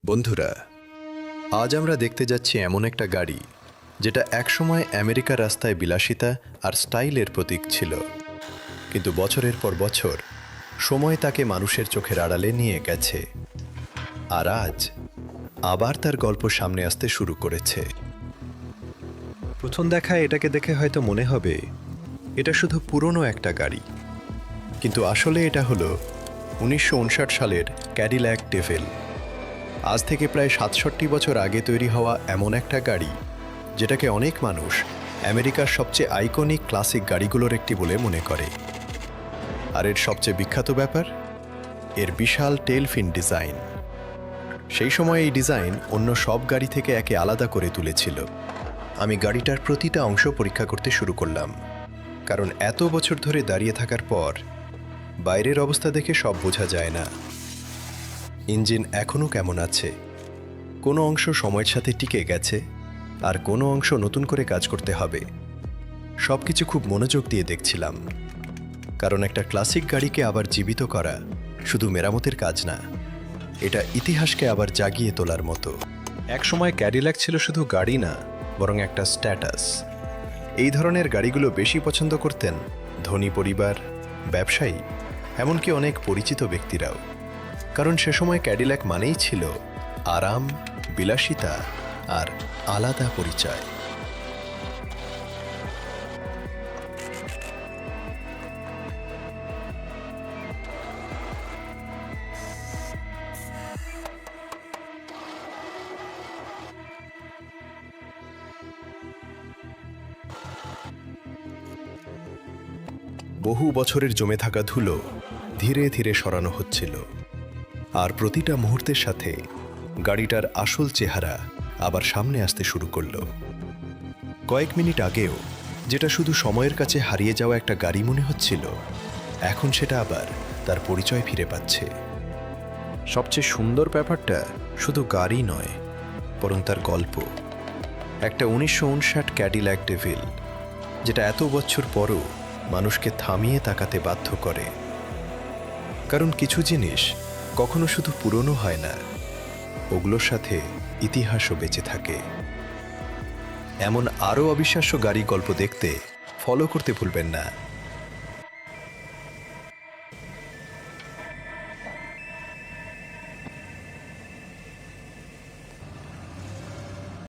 বন্ধুরা, আজ আমরা দেখতে যাচ্ছি এমন একটা গাড়ি যেটা একসময় আমেরিকার রাস্তায় বিলাসিতা আর স্টাইলের প্রতীক ছিল, কিন্তু বছরের পর বছর সময় তাকে মানুষের চোখের আড়ালে নিয়ে গেছে। আর আজ আবার তার গল্প সামনে আসতে শুরু করেছে। প্রথম দেখায় এটাকে দেখে হয়তো মনে হবে এটা শুধু পুরনো একটা গাড়ি, কিন্তু আসলে এটা হলো 1959 সালের ক্যাডিল্যাক ডেভিল। আজ থেকে প্রায় 67 বছর আগে তৈরি হওয়া এমন একটা গাড়ি যেটাকে অনেক মানুষ আমেরিকার সবচেয়ে আইকনিক ক্লাসিক গাড়িগুলোর একটি বলে মনে করে। আর এর সবচেয়ে বিখ্যাত ব্যাপার এর বিশাল টেল ফিন ডিজাইন। সেই সময় এই ডিজাইন অন্য সব গাড়ি থেকে একে আলাদা করে তুলেছিল। আমি গাড়িটার প্রতিটা অংশ পরীক্ষা করতে শুরু করলাম, কারণ এত বছর ধরে দাঁড়িয়ে থাকার পর বাইরের অবস্থা দেখে সব বোঝা যায় না। ইঞ্জিন এখনও কেমন আছে, কোনো অংশ সময়ের সাথে টিকে গেছে আর কোনো অংশ নতুন করে কাজ করতে হবে, সব কিছু খুব মনোযোগ দিয়ে দেখছিলাম। কারণ একটা ক্লাসিক গাড়িকে আবার জীবিত করা শুধু মেরামতের কাজ না, এটা ইতিহাসকে আবার জাগিয়ে তোলার মতো। একসময় ক্যাডিল্যাক ছিল শুধু গাড়ি না, বরং একটা স্ট্যাটাস। এই ধরনের গাড়িগুলো বেশি পছন্দ করতেন ধনী পরিবার, ব্যবসায়ী, এমনকি অনেক পরিচিত ব্যক্তিরাও। কারণ সে সময় ক্যাডিল্যাক মানেই ছিল আরাম, বিলাসিতা আর আলাদা পরিচয়। বহু বছরের জমে থাকা ধুলো ধীরে ধীরে সরানো হচ্ছিল, আর প্রতিটা মুহূর্তের সাথে গাড়িটার আসল চেহারা আবার সামনে আসতে শুরু করলো। কয়েক মিনিট আগেও যেটা শুধু সময়ের কাছে হারিয়ে যাওয়া একটা গাড়ি মনে হচ্ছিল, এখন সেটা আবার তার পরিচয় ফিরে পাচ্ছে। সবচেয়ে সুন্দর ব্যাপারটা শুধু গাড়ি নয়, বরং তার গল্প। একটা 1959 ক্যাডিল্যাক ডেভিল, যেটা এত বছর পরও মানুষকে থামিয়ে তাকাতে বাধ্য করে। কারণ কিছু জিনিস কখনো শুধু পুরনো হয় না, ওগুলোর সাথে ইতিহাসও বেঁচে থাকে। এমন আরও অবিশ্বাস্য গাড়ি গল্প দেখতে ফলো করতে ভুলবেন না।